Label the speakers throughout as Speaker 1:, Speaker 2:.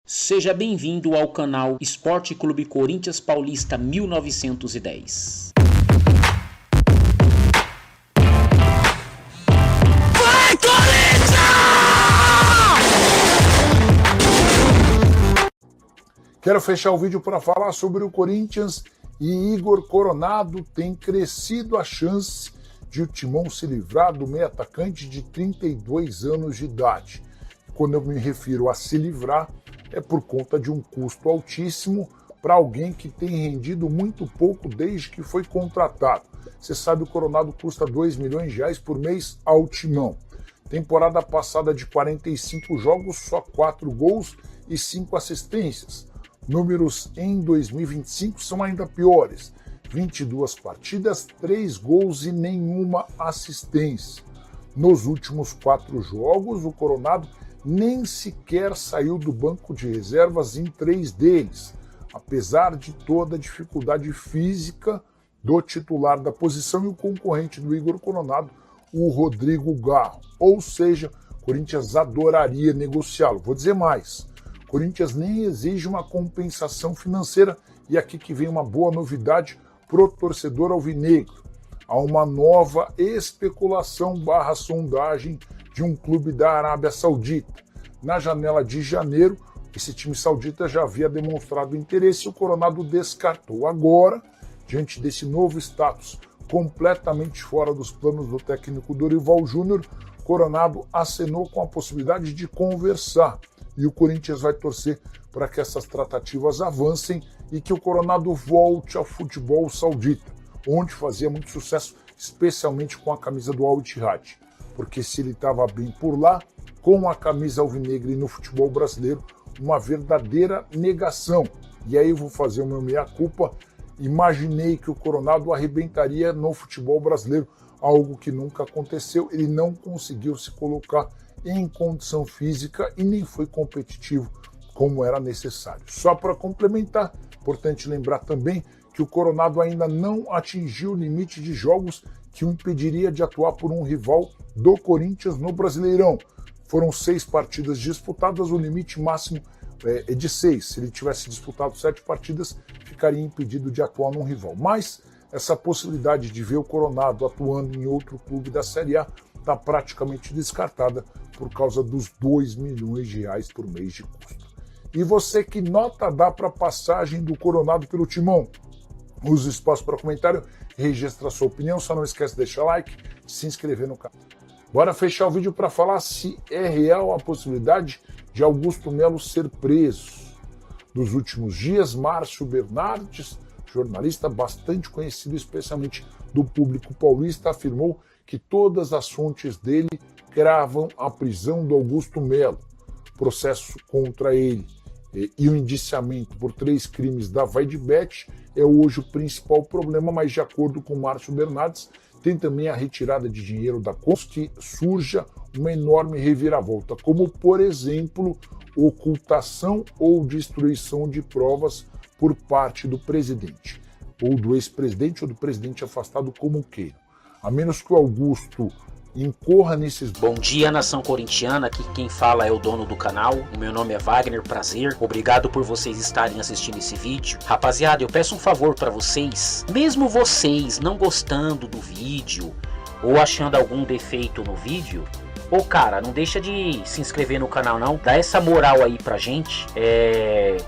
Speaker 1: Seja bem-vindo ao canal Esporte Clube Corinthians Paulista 1910.
Speaker 2: Vai, Corinthians!
Speaker 3: Quero fechar o vídeo para falar sobre o Corinthians e Igor Coronado. Tem crescido a chance de o Timão se livrar do meio atacante de 32 anos de idade. Quando eu me refiro a se livrar, é por conta de um custo altíssimo para alguém que tem rendido muito pouco desde que foi contratado. Você sabe, o Coronado custa R$2 milhões por mês ao Timão. Temporada passada de 45 jogos, só 4 gols e 5 assistências. Números em 2025 são ainda piores. 22 partidas, 3 gols e nenhuma assistência. Nos últimos 4 jogos, o Coronado nem sequer saiu do banco de reservas em 3 deles, apesar de toda a dificuldade física do titular da posição e o concorrente do Igor Coronado, o Rodrigo Garro. Ou seja, o Corinthians adoraria negociá-lo. Vou dizer mais, o Corinthians nem exige uma compensação financeira, e aqui que vem uma boa novidade pro torcedor alvinegro. Há uma nova especulação / sondagem de um clube da Arábia Saudita. Na janela de janeiro, esse time saudita já havia demonstrado interesse e o Coronado descartou. Agora, diante desse novo status completamente fora dos planos do técnico Dorival Júnior, Coronado acenou com a possibilidade de conversar. E o Corinthians vai torcer para que essas tratativas avancem e que o Coronado volte ao futebol saudita, onde fazia muito sucesso, especialmente com a camisa do Al Ittihad. Porque se ele estava bem por lá, com a camisa alvinegra e no futebol brasileiro, uma verdadeira negação. E aí eu vou fazer o meu meia-culpa. Imaginei que o Coronado arrebentaria no futebol brasileiro, algo que nunca aconteceu. Ele não conseguiu se colocar em condição física e nem foi competitivo como era necessário. Só para complementar, importante lembrar também que o Coronado ainda não atingiu o limite de jogos que o impediria de atuar por um rival do Corinthians no Brasileirão. Foram 6 partidas disputadas, o limite máximo é de 6. Se ele tivesse disputado 7 partidas, ficaria impedido de atuar num rival. Mas essa possibilidade de ver o Coronado atuando em outro clube da Série A está praticamente descartada por causa dos R$2 milhões por mês de custo. E você, que nota dá para a passagem do Coronado pelo Timão? Use o espaço para comentário, registra a sua opinião, só não esquece de deixar like e se inscrever no canal. Bora fechar o vídeo para falar se é real a possibilidade de Augusto Melo ser preso. Nos últimos dias, Márcio Bernardes, jornalista bastante conhecido especialmente do público paulista, afirmou que todas as fontes dele cravam a prisão do Augusto Melo. O processo contra ele e o indiciamento por 3 crimes da Vaidbet é hoje o principal problema, mas de acordo com Márcio Bernardes, tem também a retirada de dinheiro da conta, que surja uma enorme reviravolta, como, por exemplo, ocultação ou destruição de provas por parte do presidente, ou do ex-presidente ou do presidente afastado, como queiram. A menos que o Augusto incorra nesses...
Speaker 1: Bom dia, nação corintiana, aqui quem fala é o dono do canal, o meu nome é Wagner, prazer, obrigado por vocês estarem assistindo esse vídeo. Rapaziada, eu peço um favor para vocês, mesmo vocês não gostando do vídeo ou achando algum defeito no vídeo, pô, cara, não deixa de se inscrever no canal não, dá essa moral aí pra gente.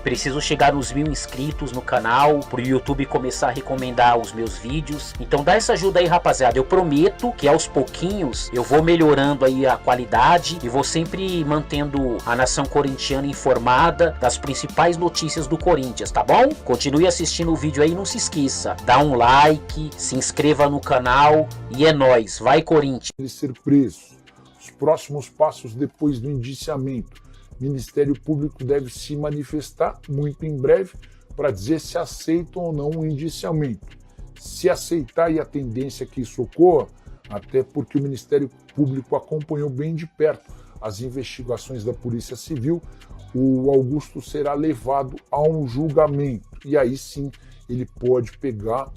Speaker 1: Preciso chegar nos 1000 inscritos no canal, pro YouTube começar a recomendar os meus vídeos. Então dá essa ajuda aí, rapaziada. Eu prometo que aos pouquinhos eu vou melhorando aí a qualidade e vou sempre mantendo a nação corintiana informada das principais notícias do Corinthians, tá bom? Continue assistindo o vídeo aí, não se esqueça, dá um like, se inscreva no canal e é nóis, vai Corinthians!
Speaker 3: Ele ser preso. Os próximos passos depois do indiciamento. O Ministério Público deve se manifestar muito em breve para dizer se aceitam ou não o indiciamento. Se aceitar, e a tendência é que isso ocorra, até porque o Ministério Público acompanhou bem de perto as investigações da Polícia Civil, o Augusto será levado a um julgamento. E aí sim ele pode pegar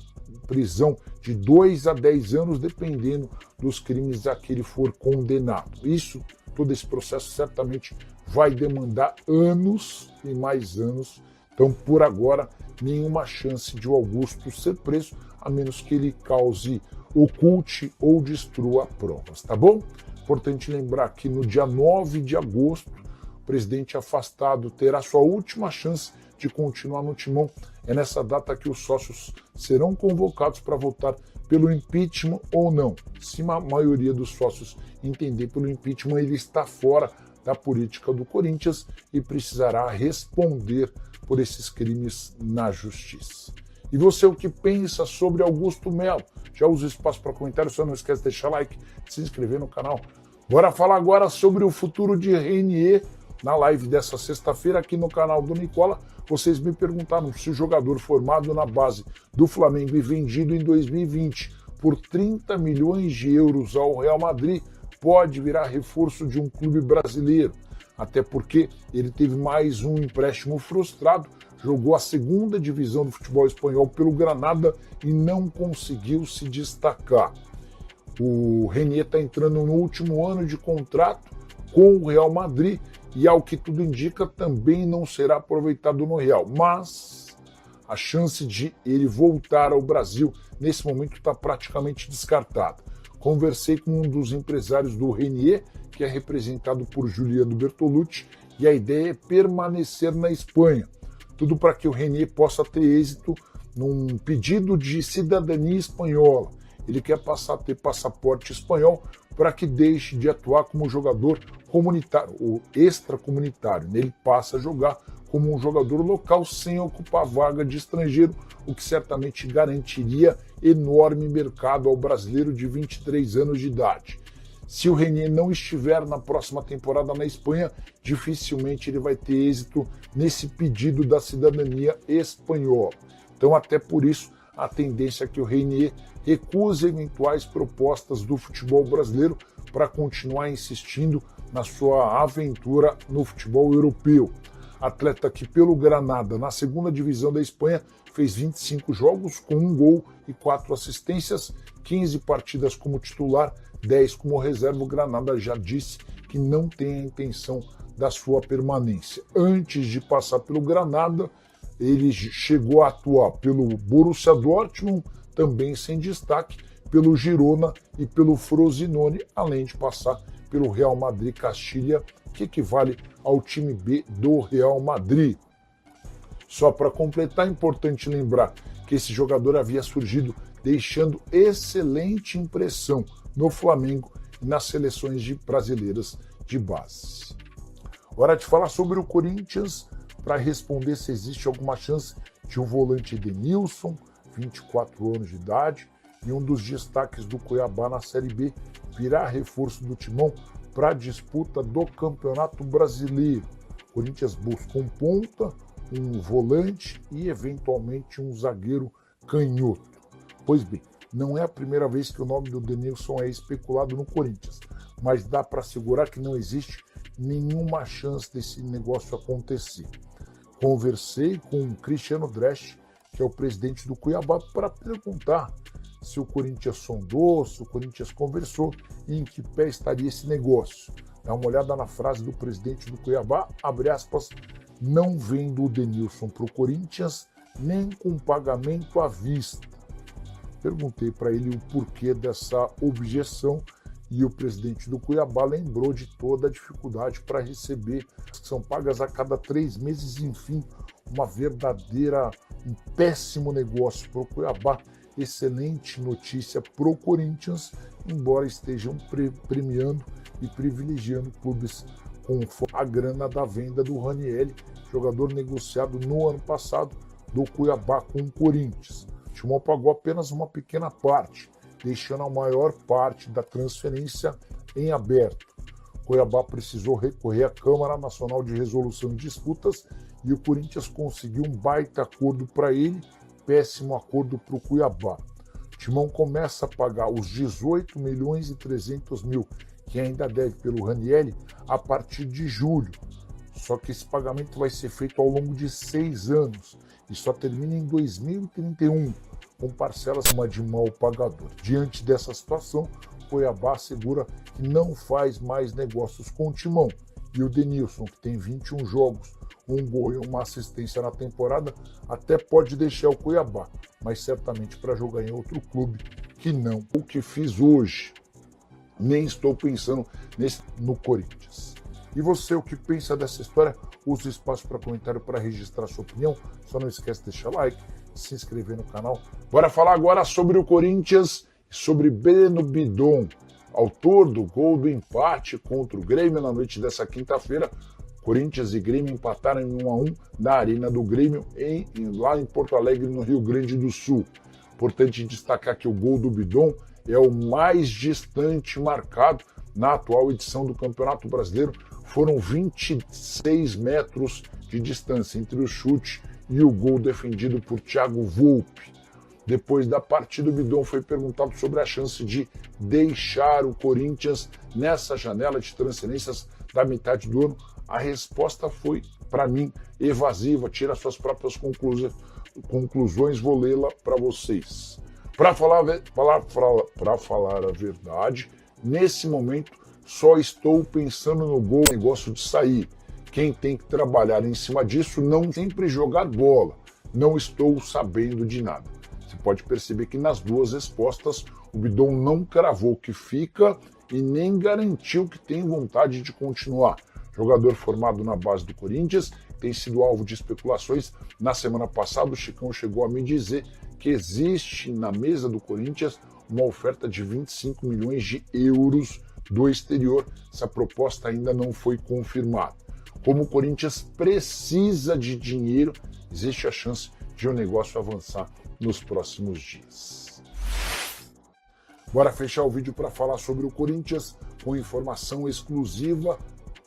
Speaker 3: prisão de 2 a 10 anos, dependendo dos crimes a que ele for condenado. Isso todo esse processo certamente vai demandar anos e mais anos. Então, por agora, nenhuma chance de o Augusto ser preso, a menos que ele cause, oculte ou destrua provas, tá bom? Importante lembrar que no dia 9 de agosto, o presidente afastado terá sua última chance de continuar no timão. É nessa data que os sócios serão convocados para votar pelo impeachment ou não. Se a maioria dos sócios entender pelo impeachment, ele está fora da política do Corinthians e precisará responder por esses crimes na justiça. E você, o que pensa sobre Augusto Melo? Já usa o espaço para comentário, só não esquece de deixar like, de se inscrever no canal. Bora falar agora sobre o futuro de Renier. Na live dessa sexta-feira aqui no canal do Nicola, vocês me perguntaram se o jogador formado na base do Flamengo e vendido em 2020 por 30 milhões de euros ao Real Madrid pode virar reforço de um clube brasileiro. Até porque ele teve mais um empréstimo frustrado, jogou a segunda divisão do futebol espanhol pelo Granada e não conseguiu se destacar. O Renier está entrando no último ano de contrato com o Real Madrid e, ao que tudo indica, também não será aproveitado no Real. Mas a chance de ele voltar ao Brasil nesse momento está praticamente descartada. Conversei com um dos empresários do Renier, que é representado por Juliano Bertolucci, e a ideia é permanecer na Espanha. Tudo para que o Renier possa ter êxito num pedido de cidadania espanhola. Ele quer passar a ter passaporte espanhol para que deixe de atuar como jogador comunitário ou extracomunitário. Ele passa a jogar como um jogador local sem ocupar vaga de estrangeiro, o que certamente garantiria enorme mercado ao brasileiro de 23 anos de idade. Se o Renier não estiver na próxima temporada na Espanha, dificilmente ele vai ter êxito nesse pedido da cidadania espanhola. Então, até por isso, a tendência é que o Renier recuse eventuais propostas do futebol brasileiro para continuar insistindo na sua aventura no futebol europeu. Atleta que pelo Granada, na segunda divisão da Espanha, fez 25 jogos com 1 gol e 4 assistências, 15 partidas como titular, 10 como reserva. O Granada já disse que não tem a intenção da sua permanência. Antes de passar pelo Granada, ele chegou a atuar pelo Borussia Dortmund, também sem destaque, pelo Girona e pelo Frosinone, além de passar pelo Real Madrid Castilha, que equivale ao time B do Real Madrid. Só para completar, é importante lembrar que esse jogador havia surgido deixando excelente impressão no Flamengo e nas seleções brasileiras de base. Hora de falar sobre o Corinthians, para responder se existe alguma chance de o volante Edenilson, 24 anos de idade, e um dos destaques do Cuiabá na Série B, virar reforço do Timão para a disputa do Campeonato Brasileiro. O Corinthians busca um ponta, um volante e, eventualmente, um zagueiro canhoto. Pois bem, não é a primeira vez que o nome do Edenilson é especulado no Corinthians, mas dá para assegurar que não existe nenhuma chance desse negócio acontecer. Conversei com o Cristiano Dresch, que é o presidente do Cuiabá, para perguntar se o Corinthians sondou, se o Corinthians conversou e em que pé estaria esse negócio. Dá uma olhada na frase do presidente do Cuiabá, abre aspas, não vendo o Edenilson para o Corinthians nem com pagamento à vista. Perguntei para ele o porquê dessa objeção e o presidente do Cuiabá lembrou de toda a dificuldade para receber, que são pagas a cada 3 meses, enfim, um péssimo negócio para o Cuiabá. Excelente notícia para o Corinthians, embora estejam premiando e privilegiando clubes com a grana da venda do Ranieri, jogador negociado no ano passado do Cuiabá com o Corinthians. O Timão pagou apenas uma pequena parte, deixando a maior parte da transferência em aberto. O Cuiabá precisou recorrer à Câmara Nacional de Resolução de Disputas e o Corinthians conseguiu um baita acordo para ele, péssimo acordo para o Cuiabá. O Timão começa a pagar os 18 milhões e 300 mil que ainda deve pelo Ranieri a partir de julho. Só que esse pagamento vai ser feito ao longo de 6 anos e só termina em 2031, com parcelas de mau pagador. Diante dessa situação, o Cuiabá assegura que não faz mais negócios com o Timão. E o Denilson, que tem 21 jogos, um gol e uma assistência na temporada, até pode deixar o Cuiabá, mas certamente para jogar em outro clube que não o que fiz hoje. Nem estou pensando no Corinthians. E você, o que pensa dessa história? Use o espaço para comentário para registrar sua opinião. Só não esquece de deixar like, se inscrever no canal. Bora falar agora sobre o Corinthians e sobre Breno Bidon, autor do gol do empate contra o Grêmio na noite dessa quinta-feira. Corinthians e Grêmio empataram em 1-1 na Arena do Grêmio, lá em Porto Alegre, no Rio Grande do Sul. Importante destacar que o gol do Bidon é o mais distante marcado na atual edição do Campeonato Brasileiro. Foram 26 metros de distância entre o chute e o gol defendido por Thiago Volpi. Depois da partida, o Bidon foi perguntado sobre a chance de deixar o Corinthians nessa janela de transferências da metade do ano. A resposta foi, para mim, evasiva. Tira suas próprias conclusões, vou lê-la para vocês. Para falar a verdade, nesse momento só estou pensando no gol, negócio de sair. Quem tem que trabalhar em cima disso não sempre jogar bola. Não estou sabendo de nada. Você pode perceber que nas duas respostas o Bidon não cravou que fica e nem garantiu que tem vontade de continuar. Jogador formado na base do Corinthians, tem sido alvo de especulações. Na semana passada o Chicão chegou a me dizer que existe na mesa do Corinthians uma oferta de 25 milhões de euros do exterior. Essa proposta ainda não foi confirmada. Como o Corinthians precisa de dinheiro, existe a chance de o negócio avançar nos próximos dias. Bora fechar o vídeo para falar sobre o Corinthians com informação exclusiva.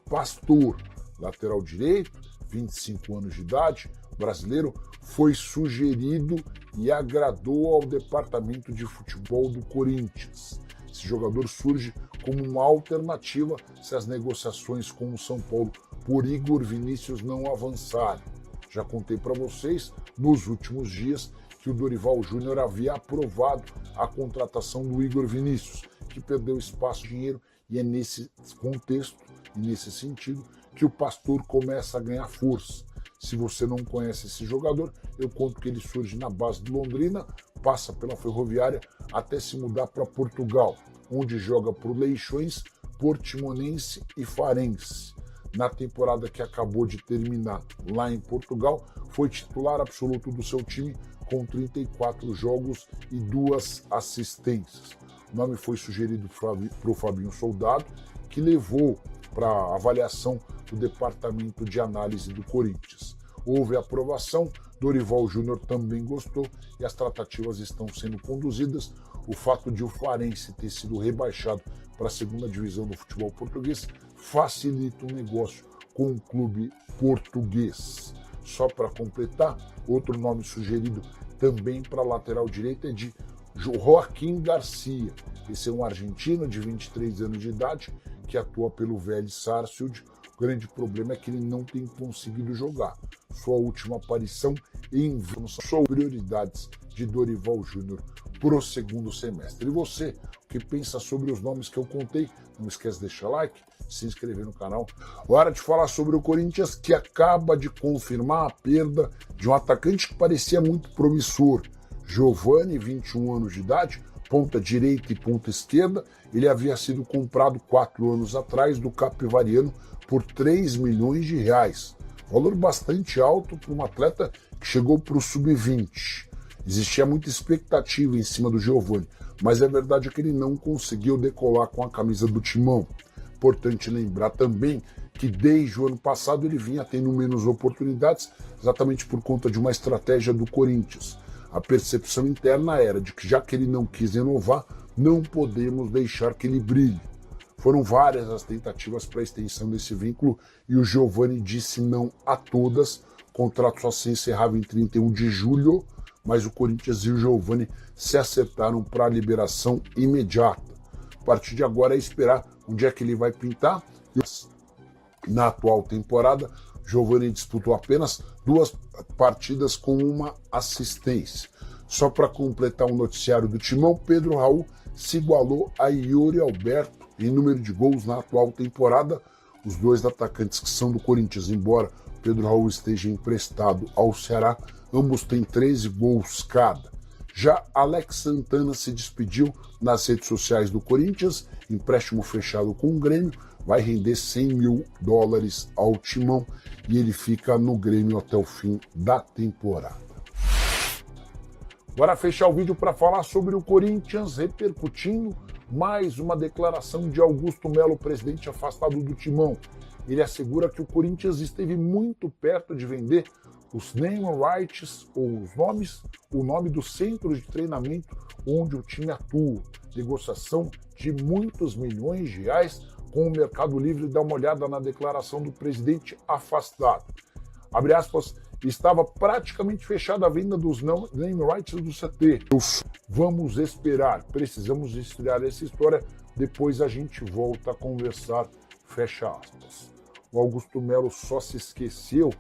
Speaker 3: Pastor, lateral direito, 25 anos de idade, brasileiro, foi sugerido e agradou ao departamento de futebol do Corinthians. Esse jogador surge como uma alternativa se as negociações com o São Paulo por Igor Vinícius não avançarem. Já contei para vocês nos últimos dias que o Dorival Júnior havia aprovado a contratação do Igor Vinícius, que perdeu espaço e dinheiro, e é nesse contexto e nesse sentido que o Pastor começa a ganhar força. Se você não conhece esse jogador, eu conto que ele surge na base de Londrina, passa pela Ferroviária até se mudar para Portugal, onde joga para o Leixões, Portimonense e Farense. Na temporada que acabou de terminar lá em Portugal, foi titular absoluto do seu time com 34 jogos e 2 assistências. O nome foi sugerido para o Fabinho Soldado, que levou para a avaliação do Departamento de Análise do Corinthians. Houve aprovação, Dorival Júnior também gostou e as tratativas estão sendo conduzidas. O fato de o Farense ter sido rebaixado para a segunda divisão do futebol português facilita o negócio com o clube português. Só para completar, outro nome sugerido também para a lateral direita é de Joaquim Garcia. Esse é um argentino de 23 anos de idade que atua pelo Vélez Sarsfield. O grande problema é que ele não tem conseguido jogar. Sua última aparição em são prioridades de Dorival Júnior para o segundo semestre. E você, o que pensa sobre os nomes que eu contei? Não esquece de deixar like, se inscrever no canal. Hora de falar sobre o Corinthians, que acaba de confirmar a perda de um atacante que parecia muito promissor. Giovani, 21 anos de idade, ponta direita e ponta esquerda. Ele havia sido comprado 4 anos atrás do Capivariano por 3 milhões de reais. Valor bastante alto para um atleta que chegou para o sub-20. Existia muita expectativa em cima do Giovani, mas a verdade é que ele não conseguiu decolar com a camisa do Timão. Importante lembrar também que desde o ano passado ele vinha tendo menos oportunidades, exatamente por conta de uma estratégia do Corinthians. A percepção interna era de que, já que ele não quis renovar, não podemos deixar que ele brilhe. Foram várias as tentativas para a extensão desse vínculo e o Giovani disse não a todas. O contrato só se encerrava em 31 de julho, mas o Corinthians e o Giovani se acertaram para a liberação imediata. A partir de agora é esperar onde é que ele vai pintar. Na atual temporada, Giovani disputou apenas 2 partidas com uma assistência. Só para completar o noticiário do Timão, Pedro Raul se igualou a Yuri Alberto em número de gols na atual temporada. Os dois atacantes que são do Corinthians, embora Pedro Raul esteja emprestado ao Ceará, ambos têm 13 gols cada. Já Alex Santana se despediu nas redes sociais do Corinthians, empréstimo fechado com o Grêmio, vai render $100 mil ao Timão e ele fica no Grêmio até o fim da temporada. Bora fechar o vídeo para falar sobre o Corinthians, repercutindo mais uma declaração de Augusto Melo, presidente afastado do Timão. Ele assegura que o Corinthians esteve muito perto de vender os name rights, ou o nome do centro de treinamento onde o time atua. Negociação de muitos milhões de reais com o Mercado Livre. Dá uma olhada na declaração do presidente afastado. Abre aspas, estava praticamente fechada a venda dos name rights do CT. Vamos esperar, precisamos estrear essa história, depois a gente volta a conversar, fecha aspas. O Augusto Melo só se esqueceu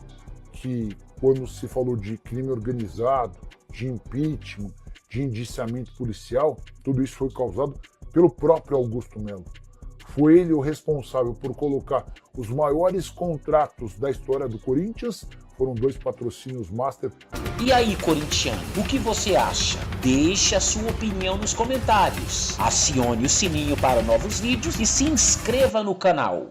Speaker 3: que quando se falou de crime organizado, de impeachment, de indiciamento policial, tudo isso foi causado pelo próprio Augusto Melo. Foi ele o responsável por colocar os maiores contratos da história do Corinthians, foram 2 patrocínios master.
Speaker 1: E aí, corintiano, o que você acha? Deixe a sua opinião nos comentários. Acione o sininho para novos vídeos e se inscreva no canal.